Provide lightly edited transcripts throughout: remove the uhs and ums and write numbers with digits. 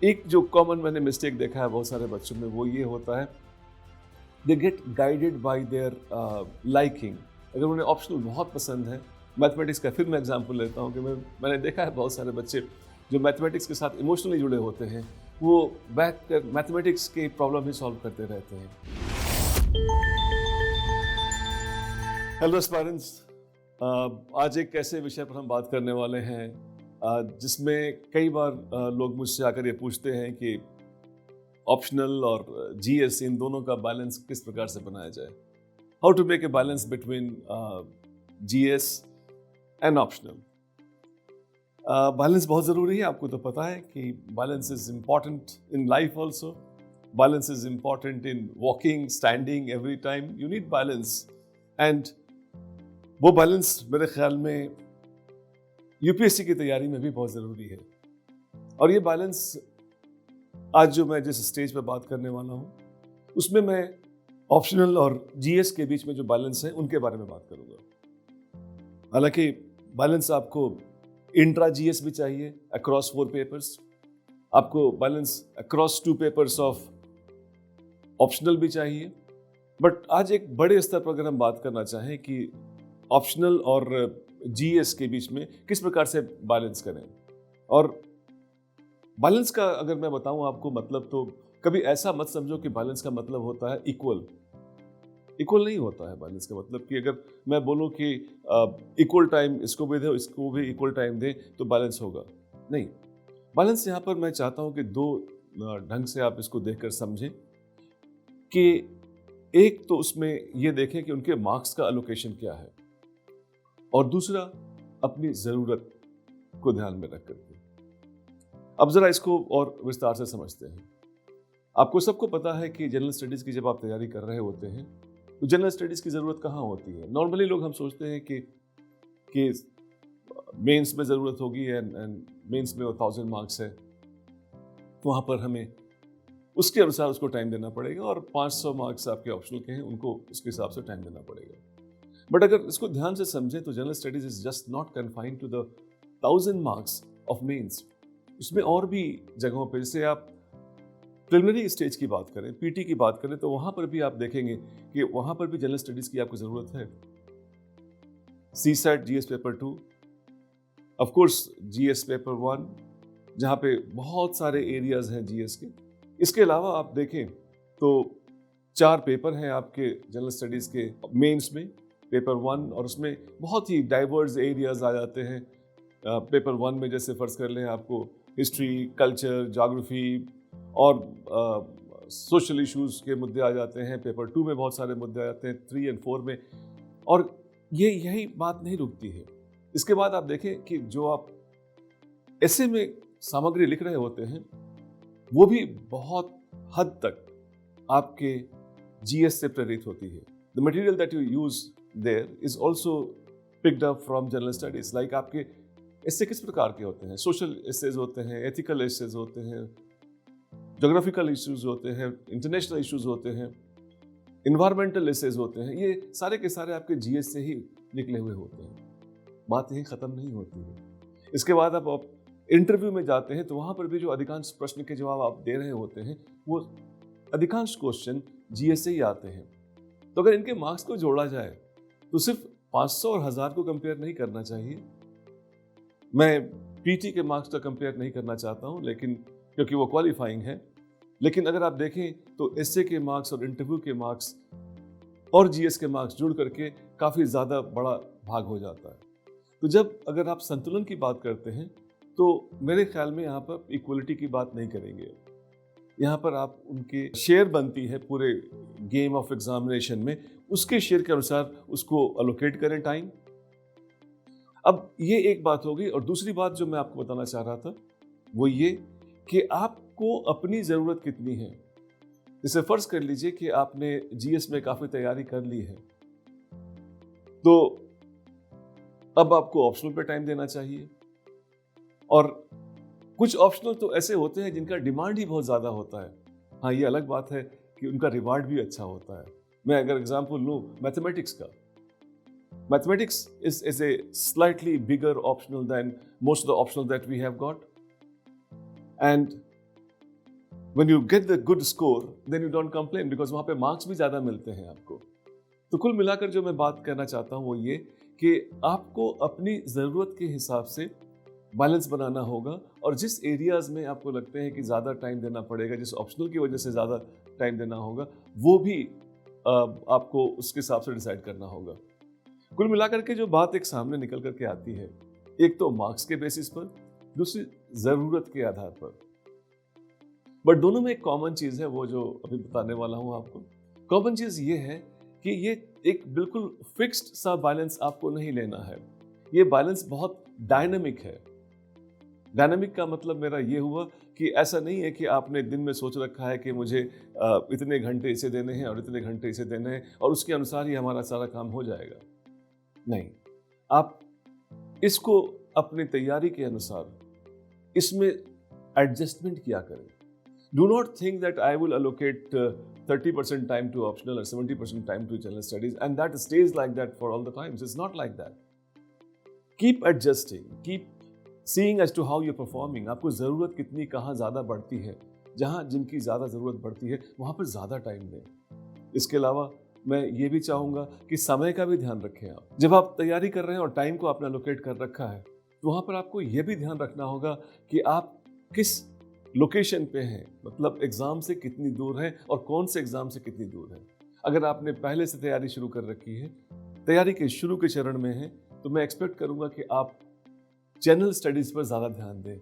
एक जो कॉमन मैंने मिस्टेक देखा है बहुत सारे बच्चों में, वो ये होता है, they get guided by there liking. अगर उन्हें ऑप्शनल बहुत पसंद है, मैथमेटिक्स का फिर मैं एग्जांपल लेता हूँ कि मैंने देखा है बहुत सारे बच्चे जो मैथमेटिक्स के साथ इमोशनली जुड़े होते हैं, वो बैठ कर मैथमेटिक्स के प्रॉब्लम ही सॉल्व करते रहते हैं। हेलो एस्पायरेंट्स, आज एक ऐसे विषय पर हम बात करने वाले हैं जिसमें कई बार लोग मुझसे आकर ये पूछते हैं कि ऑप्शनल और जीएस इन दोनों का बैलेंस किस प्रकार से बनाया जाए। How to make a balance between GS and optional. Balance बहुत ज़रूरी है, आपको तो पता है कि balance is important in life also. Balance is important in walking, standing, every time you need balance. And वो बैलेंस मेरे ख्याल में यूपीएससी की तैयारी में भी बहुत ज़रूरी है। और ये बैलेंस आज जो मैं जिस स्टेज पर बात करने वाला हूँ, उसमें मैं ऑप्शनल और जीएस के बीच में जो बैलेंस है उनके बारे में बात करूँगा। हालांकि बैलेंस आपको इंट्रा जीएस भी चाहिए, अक्रॉस 4 पेपर्स, आपको balance across 2 papers of optional भी चाहिए। बट आज एक बड़े स्तर पर अगर हम बात करना चाहें कि ऑप्शनल और जीएस के बीच में किस प्रकार से बैलेंस करें, और बैलेंस का अगर मैं बताऊं आपको मतलब, तो कभी ऐसा मत समझो कि बैलेंस का मतलब होता है इक्वल नहीं होता है। बैलेंस का मतलब कि अगर मैं बोलूं कि इक्वल टाइम इसको भी दे, इसको भी इक्वल टाइम दे तो बैलेंस होगा, नहीं। बैलेंस यहाँ पर मैं चाहता हूं कि दो ढंग से आप इसको देखकर समझें कि एक तो उसमें ये देखें कि उनके मार्क्स का एलोकेशन क्या है, और दूसरा अपनी ज़रूरत को ध्यान में रख करके। अब ज़रा इसको और विस्तार से समझते हैं। आपको सबको पता है कि जनरल स्टडीज़ की जब आप तैयारी कर रहे होते हैं तो जनरल स्टडीज़ की ज़रूरत कहाँ होती है? नॉर्मली लोग हम सोचते हैं कि मेंस में ज़रूरत होगी एंड मेंस में 1000 मार्क्स है, तो वहाँ पर हमें उसके अनुसार उसको टाइम देना पड़ेगा, और 500 मार्क्स आपके ऑप्शनल के हैं, उनको उसके हिसाब से टाइम देना पड़ेगा। बट अगर इसको ध्यान से समझें तो general studies is just not confined to the 1000 marks of mains. उसमें और भी जगहों पर, जैसे आप प्रिलिमिनरी स्टेज की बात करें, पीटी की बात करें, तो वहां पर भी आप देखेंगे कि वहां पर भी जनरल स्टडीज की आपको जरूरत है। CSAT GS paper 2, of course GS paper 1, जहां पे बहुत सारे एरियाज हैं जीएस के। इसके अलावा आप देखें तो 4 पेपर हैं आपके जनरल स्टडीज के मेंस में, पेपर 1, और उसमें बहुत ही डाइवर्स एरियाज आ जाते हैं। पेपर 1 में जैसे फर्ज कर लें आपको हिस्ट्री, कल्चर, ज्योग्राफी और सोशल इश्यूज के मुद्दे आ जाते हैं। पेपर 2 में बहुत सारे मुद्दे आ जाते हैं, 3 और 4 में। और यही बात नहीं रुकती है। इसके बाद आप देखें कि जो आप ऐसे में सामग्री लिख रहे होते हैं, वो भी बहुत हद तक आपके जीएस से प्रेरित होती है। The material that you use their is also picked up from general studies. Like आपके इससे किस प्रकार के होते हैं? सोशल एसेज होते हैं, एथिकल एसेज होते हैं, ज्योग्राफिकल इश्यूज होते हैं, इंटरनेशनल इश्यूज होते हैं, इन्वायरमेंटल एसेज होते हैं। ये सारे के सारे आपके जीएस से ही निकले हुए होते हैं। बात यही खत्म नहीं होती है। इसके बाद आप इंटरव्यू में जाते हैं तो वहां पर भी जो अधिकांश प्रश्न के जवाब आप दे रहे होते हैं, वो अधिकांश क्वेश्चन जीएस से ही आते हैं। तो अगर इनके मार्क्स को जोड़ा जाए तो सिर्फ 500 और 1000 को कंपेयर नहीं करना चाहिए। मैं पीटी के मार्क्स का कंपेयर नहीं करना चाहता हूं, लेकिन क्योंकि वो क्वालिफाइंग है। लेकिन अगर आप देखें तो एसए के मार्क्स और इंटरव्यू के मार्क्स और जीएस के मार्क्स जुड़ करके काफी ज्यादा बड़ा भाग हो जाता है। तो जब अगर आप संतुलन की बात करते हैं तो मेरे ख्याल में यहाँ पर इक्वलिटी की बात नहीं करेंगे। यहाँ पर आप उनके शेयर बनती है पूरे गेम ऑफ एग्जामिनेशन में, उसके शेयर के अनुसार उसको अलोकेट करें टाइम। अब ये एक बात होगी, और दूसरी बात जो मैं आपको बताना चाह रहा था वो ये कि आपको अपनी ज़रूरत कितनी है। जैसे फर्ज कर लीजिए कि आपने जीएस में काफ़ी तैयारी कर ली है, तो अब आपको ऑप्शनल पे टाइम देना चाहिए। और कुछ ऑप्शनल तो ऐसे होते हैं जिनका डिमांड ही बहुत ज़्यादा होता है। हाँ, ये अलग बात है कि उनका रिवार्ड भी अच्छा होता है। मैं अगर एग्जांपल लूँ मैथमेटिक्स का, mathematics is a slightly bigger optional than most of the optional that we have got, and when you get the good score, then you don't complain because वहाँ पे मार्क्स भी ज़्यादा मिलते हैं आपको। तो कुल मिलाकर जो मैं बात करना चाहता हूँ वो ये कि आपको अपनी ज़रूरत के हिसाब से बैलेंस बनाना होगा और जिस एरियाज़ में आपको लगते हैं कि ज़्यादा टाइम देना पड़ेगा, जिस ऑप्शनल की वजह से ज़्यादा टाइम देना होगा, वो भी आपको उसके हिसाब से डिसाइड करना होगा। कुल मिलाकर के जो बात एक सामने निकल करके आती है, एक तो मार्क्स के बेसिस पर, दूसरी ज़रूरत के आधार पर। बट दोनों में एक कॉमन चीज़ है, वो जो अभी बताने वाला हूँ आपको। कॉमन चीज़ ये है कि ये एक बिल्कुल फिक्स्ड सा बैलेंस आपको नहीं लेना है। ये बैलेंस बहुत डायनामिक है। डायनामिक का मतलब मेरा ये हुआ कि ऐसा नहीं है कि आपने दिन में सोच रखा है कि मुझे इतने घंटे इसे देने हैं और इतने घंटे इसे देने हैं और उसके अनुसार ही हमारा सारा काम हो जाएगा। नहीं, आप इसको अपनी तैयारी के अनुसार इसमें एडजस्टमेंट किया करें। Do not think that I will allocate 30% time to optional or 70% time to general studies and that stays like that for all the times. It's not like that. Keep adjusting. Keep seeing as to how you're performing. आपको ज़रूरत कितनी कहाँ ज़्यादा बढ़ती है, जहाँ जिनकी ज़्यादा ज़रूरत बढ़ती है वहाँ पर ज़्यादा टाइम दें। इसके अलावा मैं ये भी चाहूँगा कि समय का भी ध्यान रखें आप। जब आप तैयारी कर रहे हैं और टाइम को आपने allocate कर रखा है, तो वहाँ पर आपको ये भी ध्यान रखना होगा कि आप किस लोकेशन पे हैं, मतलब एग्ज़ाम से कितनी दूर है और कौन से एग्ज़ाम से कितनी दूर है। अगर आपने पहले से तैयारी शुरू कर रखी है, तैयारी के शुरू के चरण में है, तो मैं एक्सपेक्ट करूँगा कि आप जनरल स्टडीज़ पर ज़्यादा ध्यान दें।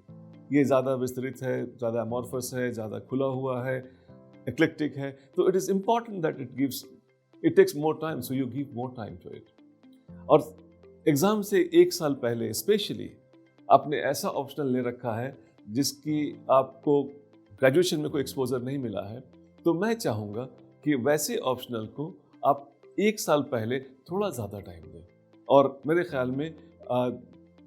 ये ज़्यादा विस्तृत है, ज़्यादा अमॉर्फस है, ज़्यादा खुला हुआ है, एक्लेक्टिक है, तो it is important that it takes more time, so you give more time to it. और एग्ज़ाम से एक साल पहले स्पेशली आपने ऐसा ऑप्शनल ले रखा है जिसकी आपको ग्रेजुएशन में कोई एक्सपोजर नहीं मिला है, तो मैं चाहूँगा कि वैसे ऑप्शनल को आप एक साल पहले थोड़ा ज़्यादा टाइम दें। और मेरे ख्याल में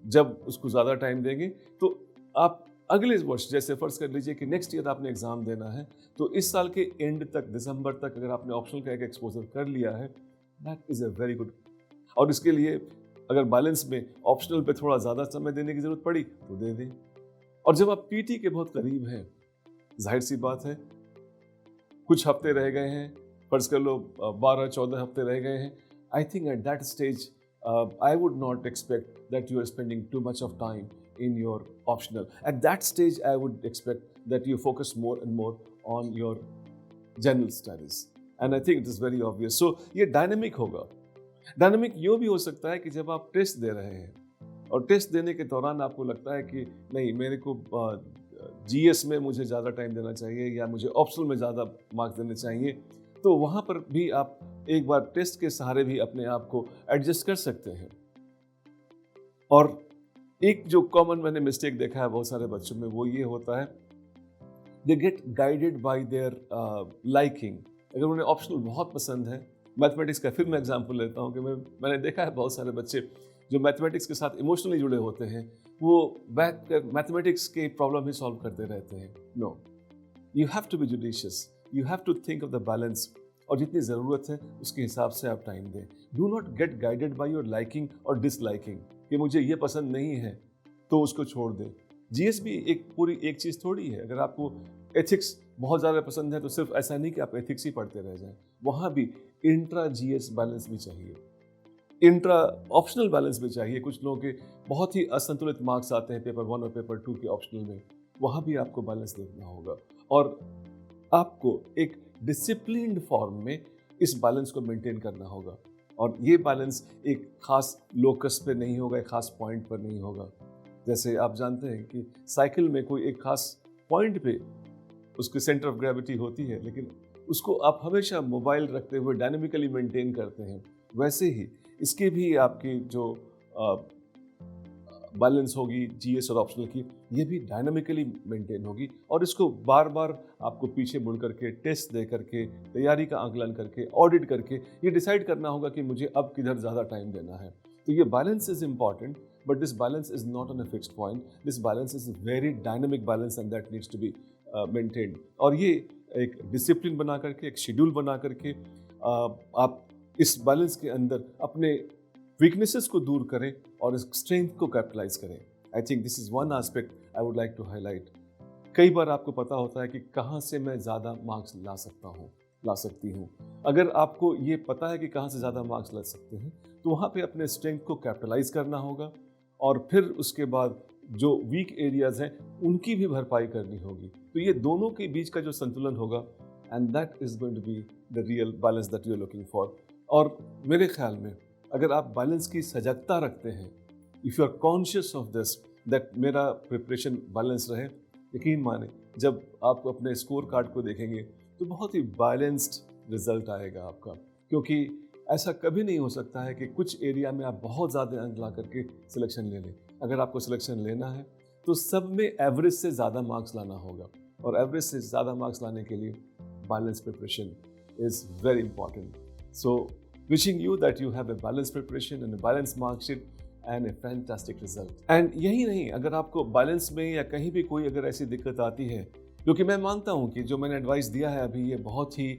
जब उसको ज़्यादा टाइम देंगे तो आप अगले वर्ष, जैसे फ़र्ज़ कर लीजिए कि नेक्स्ट ईयर आपने एग्ज़ाम देना है, तो इस साल के एंड तक, दिसंबर तक अगर आपने ऑप्शनल का एक एक्सपोजर कर लिया है, that is a very good. और इसके लिए अगर बैलेंस में ऑप्शनल पे थोड़ा ज़्यादा समय देने की ज़रूरत पड़ी तो दे दें। और जब आप पीटी के बहुत करीब हैं, जाहिर सी बात है कुछ हफ्ते रह गए हैं, फर्ज कर लो 12-14 हफ्ते रह गए हैं, I think at that stage I would not expect that you are spending too much of time in your optional. At that stage, I would expect that you focus more and more on your general studies. And I think it is very obvious. So, ये dynamic होगा। Dynamic यूँ भी हो सकता है कि जब आप टेस्ट दे रहे हैं और टेस्ट देने के दौरान आपको लगता है कि नहीं, मेरे को जीएस में मुझे ज़्यादा टाइम देना चाहिए या मुझे ऑप्शनल में ज़्यादा मार्क्स देने चाहिए, तो वहाँ पर भी आप एक बार टेस्ट के सहारे भी अपने आप को एडजस्ट कर सकते हैं। और एक जो कॉमन मैंने मिस्टेक देखा है बहुत सारे बच्चों में, वो ये होता है, they get guided by there liking. अगर उन्हें ऑप्शनल बहुत पसंद है, मैथमेटिक्स का फिर मैं एग्जांपल लेता हूँ कि मैंने देखा है बहुत सारे बच्चे जो मैथमेटिक्स के साथ इमोशनली जुड़े होते हैं, वो बैठ कर मैथमेटिक्स के प्रॉब्लम ही सॉल्व करते रहते हैं। No, you have to be judicious, you have to think of the balance, और जितनी ज़रूरत है उसके हिसाब से आप टाइम दें। Do not gate guided by your liking और डिसलाइकिंग कि मुझे ये पसंद नहीं है तो उसको छोड़ दें। जीएस भी एक चीज़ थोड़ी है। अगर आपको एथिक्स बहुत ज़्यादा पसंद है तो सिर्फ ऐसा नहीं कि आप एथिक्स ही पढ़ते रह जाएं, वहाँ भी इंट्रा जीएस बैलेंस भी चाहिए, इंट्रा ऑप्शनल बैलेंस भी चाहिए। कुछ लोगों के बहुत ही असंतुलित मार्क्स आते हैं पेपर 1 और पेपर 2 के ऑप्शनल में, वहाँ भी आपको बैलेंस देखना होगा और आपको एक डिसिप्लिन्ड फॉर्म में इस बैलेंस को मेंटेन करना होगा। और ये बैलेंस एक खास लोकस पे नहीं होगा, एक खास पॉइंट पर नहीं होगा। जैसे आप जानते हैं कि साइकिल में कोई एक खास पॉइंट पे उसके सेंटर ऑफ ग्रेविटी होती है, लेकिन उसको आप हमेशा मोबाइल रखते हुए डायनेमिकली मेंटेन करते हैं। वैसे ही इसकी भी आपकी जो बैलेंस होगी जीएस और ऑप्शनल की, ये भी डायनामिकली मेंटेन होगी और इसको बार बार आपको पीछे मुड़ करके, टेस्ट दे करके, तैयारी का आकलन करके, ऑडिट करके ये डिसाइड करना होगा कि मुझे अब किधर ज़्यादा टाइम देना है। तो ये balance is important, but this balance is not on a fixed point. This balance is very dynamic balance and that needs to be maintained. और ये एक डिसिप्लिन बना करके, एक शेड्यूल बना करके आप इस बैलेंस के अंदर अपने वीकनेसेस को दूर करें और इस स्ट्रेंथ को कैपिटलाइज करें। I think this is one aspect I would like to highlight. कई बार आपको पता होता है कि कहाँ से मैं ज़्यादा मार्क्स ला सकती हूँ। अगर आपको ये पता है कि कहाँ से ज़्यादा मार्क्स ला सकते हैं, तो वहाँ पे अपने स्ट्रेंथ को कैपिटलाइज करना होगा और फिर उसके बाद जो वीक एरियाज हैं उनकी भी भरपाई करनी होगी। तो ये दोनों के बीच का जो संतुलन होगा, and that is going to be the real balance that you are looking for. और मेरे ख्याल में अगर आप बैलेंस की सजगता रखते हैं, if you are conscious of this that मेरा प्रिपरेशन बैलेंस रहे, यकीन माने जब आप अपने स्कोर कार्ड को देखेंगे तो बहुत ही बैलेंस्ड रिजल्ट आएगा आपका। क्योंकि ऐसा कभी नहीं हो सकता है कि कुछ एरिया में आप बहुत ज़्यादा अंक ला करके सिलेक्शन ले लें। अगर आपको सिलेक्शन लेना है तो सब में एवरेज से ज़्यादा मार्क्स लाना होगा, और एवरेज से ज़्यादा मार्क्स लाने के लिए balance preparation is very important. So wishing you that you have a balance preparation and a balance marksheet and A fantastic result. And यही नहीं, अगर आपको बैलेंस में या कहीं भी कोई अगर ऐसी दिक्कत आती है, क्योंकि मैं मानता हूँ कि जो मैंने एडवाइस दिया है अभी ये बहुत ही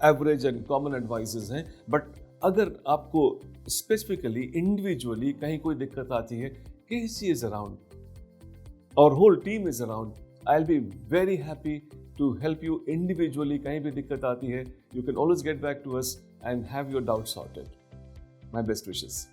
एवरेज एंड कॉमन एडवाइसेस हैं, बट अगर आपको स्पेसिफिकली इंडिविजुअली कहीं कोई दिक्कत आती है, KC is around, our whole team is around, I'll be very happy to help you individually। कहीं भी दिक्कत आती है, you can always get back to us and have your doubts sorted. My best wishes.